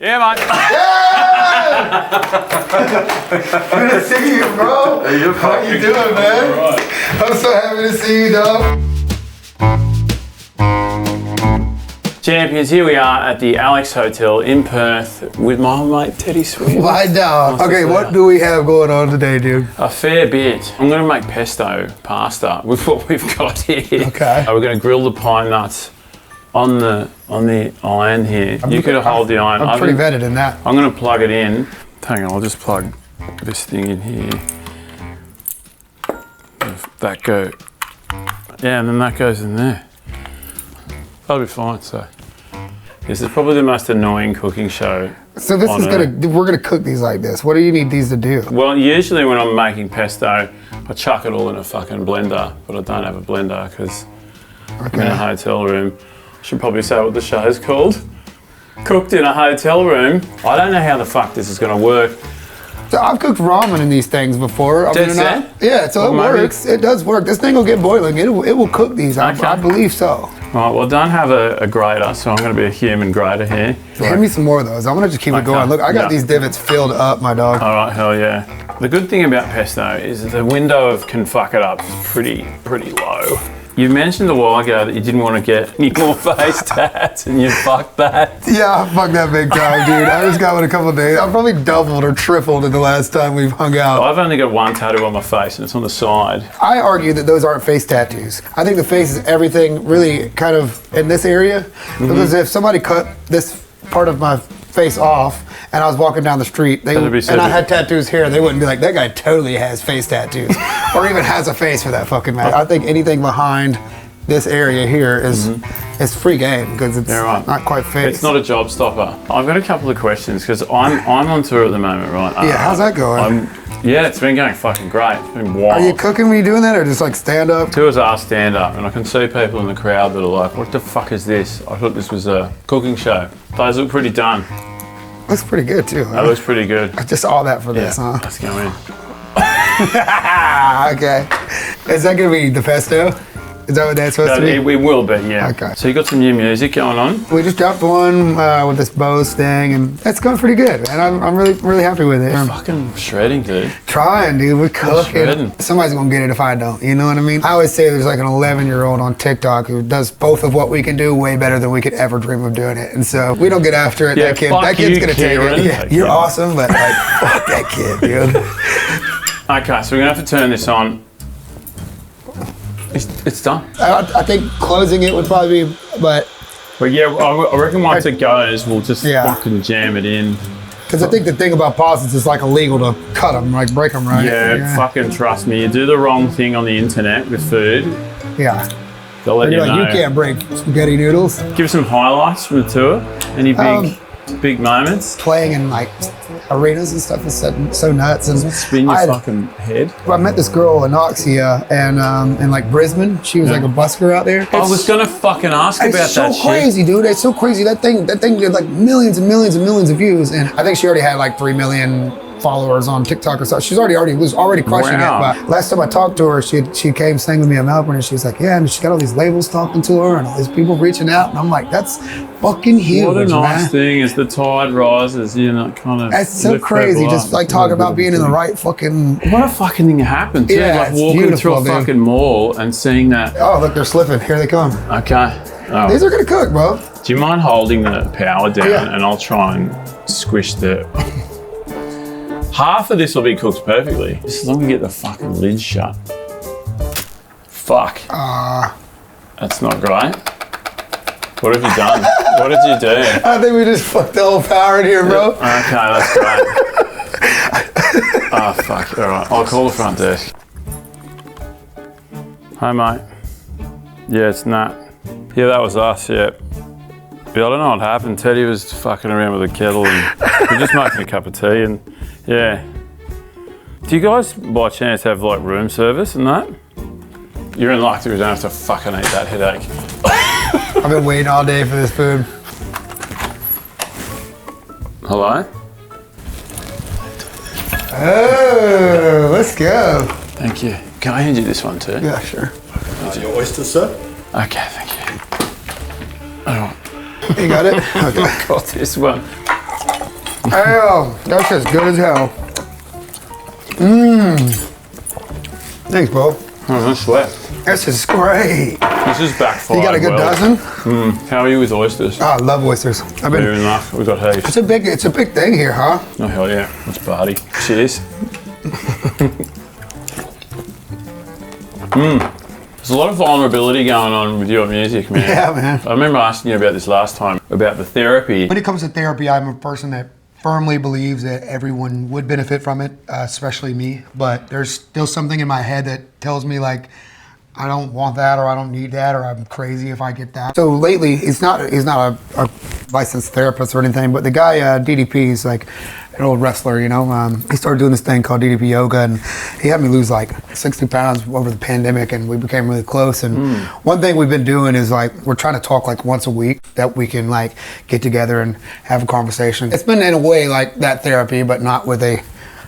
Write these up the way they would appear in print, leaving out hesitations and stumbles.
Yeah, mate. Good to see you, bro. Hey, How you doing, man? Right. I'm so happy to see you, dog. Champions, here we are at the Alex Hotel in Perth with my mate Teddy Sweet. My dog. Okay, what do we have going on today, dude? A fair bit. I'm going to make pesto pasta with what we've got here. Okay. We're going to grill the pine nuts on the iron here. You could hold the iron. I'm pretty vetted in that. I'm going to plug it in. Hang on, I'll just plug this thing in here. That go. Yeah, and then that goes in there. That'll be fine. So this is probably the most annoying cooking show. So this is we're gonna cook these like this. What do you need these to do? Well, usually when I'm making pesto, I chuck it all in a fucking blender, but I don't have a blender because I'm in a hotel room. I should probably say what the show's called. Cooked in a hotel room. I don't know how the fuck this is gonna work. So I've cooked ramen in these things before. Dead set? Yeah, so it works. It does work. This thing will get boiling. It will cook these. Okay. I believe so. All right, well, I don't have a grater, so I'm going to be a human grater here. Hand me some more of those. I'm going to just keep it going. Look, I got these divots filled up, my dog. All right, hell yeah. The good thing about pesto is the window of can fuck it up is pretty low. You mentioned a while ago that you didn't want to get any more face tats, and you fucked that. Yeah, I fucked that big time, dude. I just got one a couple of days. I probably doubled or tripled in the last time we've hung out. I've only got one tattoo on my face, and it's on the side. I argue that those aren't face tattoos. I think the face is everything really kind of in this area. Because if somebody cut this part of my face off and I was walking down the street, and I had tattoos here, they wouldn't be like, that guy totally has face tattoos. Or even has a face for that fucking matter. I think anything behind this area here is free game because it's not quite face. It's not a job stopper. I've got a couple of questions because I'm on tour at the moment, right? Yeah, how's that going? Yeah, it's been going fucking great. It's been wild. Are you cooking when you're doing that or just like stand up? Tours are stand up, and I can see people in the crowd that are like, what the fuck is this? I thought this was a cooking show. Those look pretty done. Looks pretty good too. Huh? That looks pretty good. Just all that for this, huh? Let's go in. Okay. Is that gonna be the pesto? Is that what that's supposed to be? We will be, yeah. Okay. So you got some new music going on? We just dropped one with this Bose thing, and that's going pretty good. And I'm really happy with it. Fucking shredding, dude. Trying, dude. We're cooking. Somebody's gonna get it if I don't. You know what I mean? I always say there's like an 11-year-old on TikTok who does both of what we can do way better than we could ever dream of doing it. And so we don't get after it. Yeah, that kid's gonna take it. Yeah, you're awesome, but like, fuck that kid, dude. Okay, so we're gonna have to turn this on. It's done. I think closing it would probably be, but yeah, I reckon once it goes, we'll just fucking jam it in. Because I think the thing about pauses is like illegal to cut them, like break them, right? Yeah, fucking trust me. You do the wrong thing on the internet with food. Yeah. They'll let you know. You can't break spaghetti noodles. Give us some highlights from the tour. Any big moments? Playing in like arenas and stuff is so nuts. And spin your fucking head. I met this girl, Anoxia, and in like Brisbane. She was like a busker out there. I was gonna fucking ask about that shit. It's so crazy, dude. It's so crazy. That thing did like millions and millions and millions of views. And I think she already had like 3 million followers on TikTok or something. She's already crushing it. But last time I talked to her, she came staying with me in Melbourne, and she was like, yeah, and she got all these labels talking to her and all these people reaching out, and I'm like, that's fucking huge. What a nice thing as the tide rises, you know, kind of. That's so crazy. Just like talking about being in the right fucking. What a fucking thing happened too. Yeah, like walking through a fucking mall and seeing that. Oh, look, they're slipping. Here they come. Okay. Oh. These are gonna cook, bro. Do you mind holding the power down and I'll try and squish the. Half of this will be cooked perfectly, just as long as we get the fucking lid shut. Fuck. That's not great. What have you done? What did you do? I think we just fucked the whole power in here, bro. Okay, that's great. Oh, fuck. All right, I'll call the front desk. Hi, mate. Yeah, it's Nat. Yeah, that was us, yeah. Yeah, I don't know what happened. Teddy was fucking around with a kettle and we were just making a cup of tea and yeah. Do you guys by chance have like room service and that? You're in luck that we don't have to fucking eat that headache. I've been waiting all day for this food. Hello? Oh, let's go. Thank you. Can I hand you this one too? Yeah, sure. Your oyster, sir? Okay, thank you. All right. You got it? Okay. I've got this one. Oh, that's as good as hell. Thanks, bro. Oh, that's sweat. This is great. This is backfired. You got a good dozen? How are you with oysters? Oh, I love oysters. Fair enough. We've got heaps. It's a big thing here, huh? Oh, hell yeah. Let's party. Cheers. There's a lot of vulnerability going on with your music, man. Yeah, man. I remember asking you about this last time, about the therapy. When it comes to therapy, I'm a person that firmly believes that everyone would benefit from it, especially me. But there's still something in my head that tells me like, I don't want that, or I don't need that, or I'm crazy if I get that. So lately, he's not a licensed therapist or anything, but the guy, DDP, is like an old wrestler, you know. He started doing this thing called DDP yoga, and he had me lose like 60 pounds over the pandemic, and we became really close. And one thing we've been doing is like, we're trying to talk like once a week, that we can like get together and have a conversation. It's been in a way like that therapy, but not with a,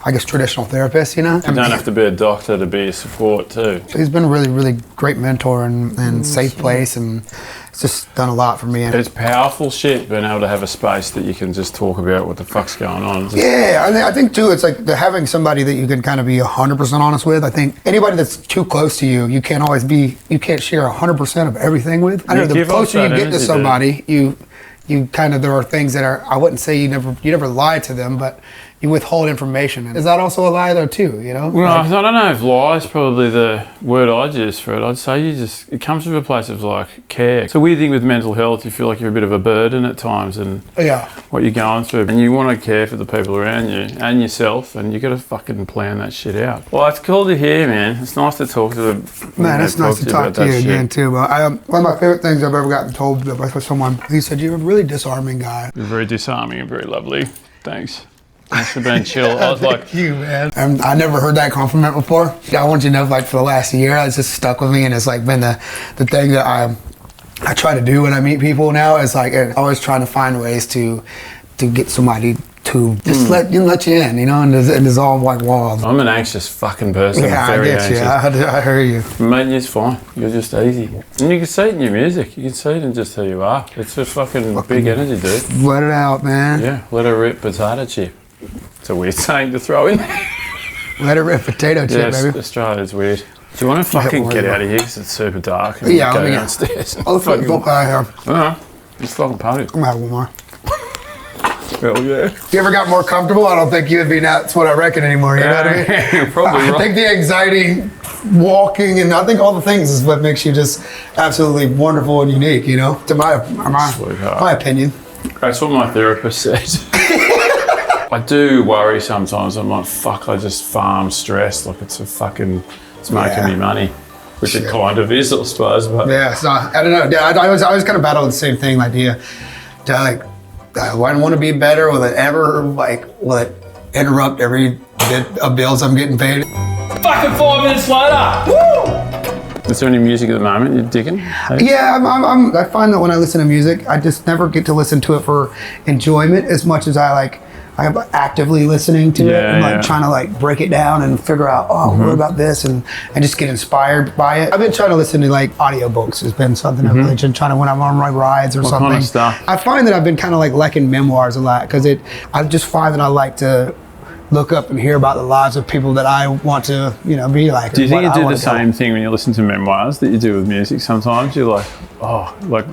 I guess, traditional therapist, you know? You don't have to be a doctor to be a support too. He's been a really, really great mentor and safe place, and it's just done a lot for me. It's powerful shit being able to have a space that you can just talk about what the fuck's going on. Yeah, I think too, it's like having somebody that you can kind of be 100% honest with. I think anybody that's too close to you, you can't share 100% of everything with. I know the closer you get to somebody, you kind of, there are things that are, I wouldn't say you never lie to them, but you withhold information. Is that also a lie though too, you know? Well, I don't know if lie is probably the word I'd use for it. I'd say it comes from a place of like care. It's a weird thing with mental health. You feel like you're a bit of a burden at times and what you're going through. And you want to care for the people around you and yourself, and you got to fucking plan that shit out. Well, it's cool to hear, man. It's nice to talk to them. Man, it's nice to talk to you again too. But one of my favorite things I've ever gotten told by someone, he said, you're a really disarming guy. You're very disarming and very lovely. Thanks. Thanks for being chill. I was like, thank you, man. I never heard that compliment before. I want you to know, like, for the last year, it's just stuck with me, and it's like been the thing that I try to do when I meet people now. It's like always trying to find ways to get somebody to just let you in, you know, and dissolve like walls. I'm an anxious fucking person. Yeah, I'm very I get you. I hear you. Mate, it's fine. You're just easy. And you can see it in your music. You can see it in just who you are. It's a fucking big energy, dude. Let it out, man. Yeah, let it rip potato chip. It's a weird saying to throw in there. Let it rip potato chip, baby. Australia's weird. Do you want to fucking get out of here because it's super dark and go downstairs? I'll fucking go out here. It's fucking party. I'm gonna have one more. Hell yeah. If you ever got more comfortable, I don't think you would be that's what I reckon anymore. You know what I mean? You're probably right. I think the anxiety, walking, and I think all the things is what makes you just absolutely wonderful and unique, you know? To my opinion. That's what my therapist says. I do worry sometimes. I'm like, fuck, I just farm stress like it's making me money, which it kind of is, I suppose. But yeah, it's not, I don't know. Yeah, I always kind of battle the same thing, like, do I want to be better? Will it ever, will it interrupt every bit of bills I'm getting paid? Fucking 5 minutes later! Woo! Is there any music at the moment you're digging? Yeah, I find that when I listen to music, I just never get to listen to it for enjoyment as much as I'm actively listening to it and trying to break it down and figure out, what about this, and just get inspired by it. I've been trying to listen to audiobooks. Has been something I've really been trying to, when I'm on my rides or something. What kind of stuff? I find that I've been kind of liking memoirs a lot, because I just find that I like to look up and hear about the lives of people that I want to, be like. Do you think you do the same thing when you listen to memoirs that you do with music sometimes? You're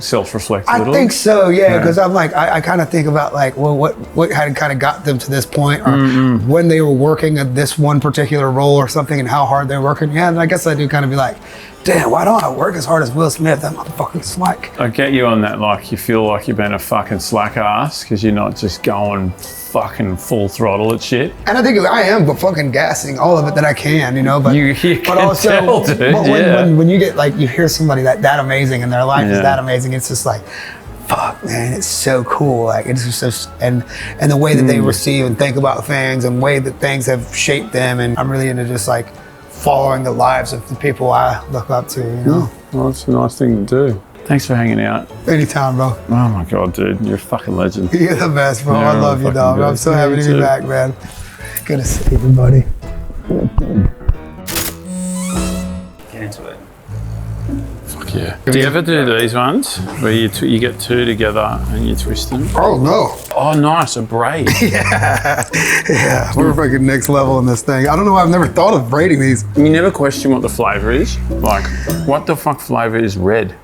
self-reflect a little? I think so, yeah, because I'm I kind of think about what had kind of got them to this point, or when they were working at this one particular role or something, and how hard they're working. Yeah, and I guess I do kind of be like, damn, why don't I work as hard as Will Smith? That motherfucking slack. I get you on that, you feel like you've been a fucking slack ass because you're not just going fucking full throttle at shit. And I think I am, but fucking gassing all of it that I can, but you can also tell, dude. When you get you hear somebody that amazing and their life is that amazing, it's just fuck, man, it's so cool. It's just so, and the way that they receive and think about things, and the way that things have shaped them, and I'm really into just following the lives of the people I look up to, Well, it's a nice thing to do. Thanks for hanging out. Anytime, bro. Oh my God, dude, you're a fucking legend. You're the best, bro. I love you, dog. I'm so happy to be back, man. Good to see everybody. Get into it. Fuck yeah. Do you ever do these ones where you get two together and you twist them? Oh, no. Oh, nice, a braid. Yeah, we're fucking next level in this thing. I don't know why I've never thought of braiding these. You never question what the flavour is. Like, what the fuck flavour is red?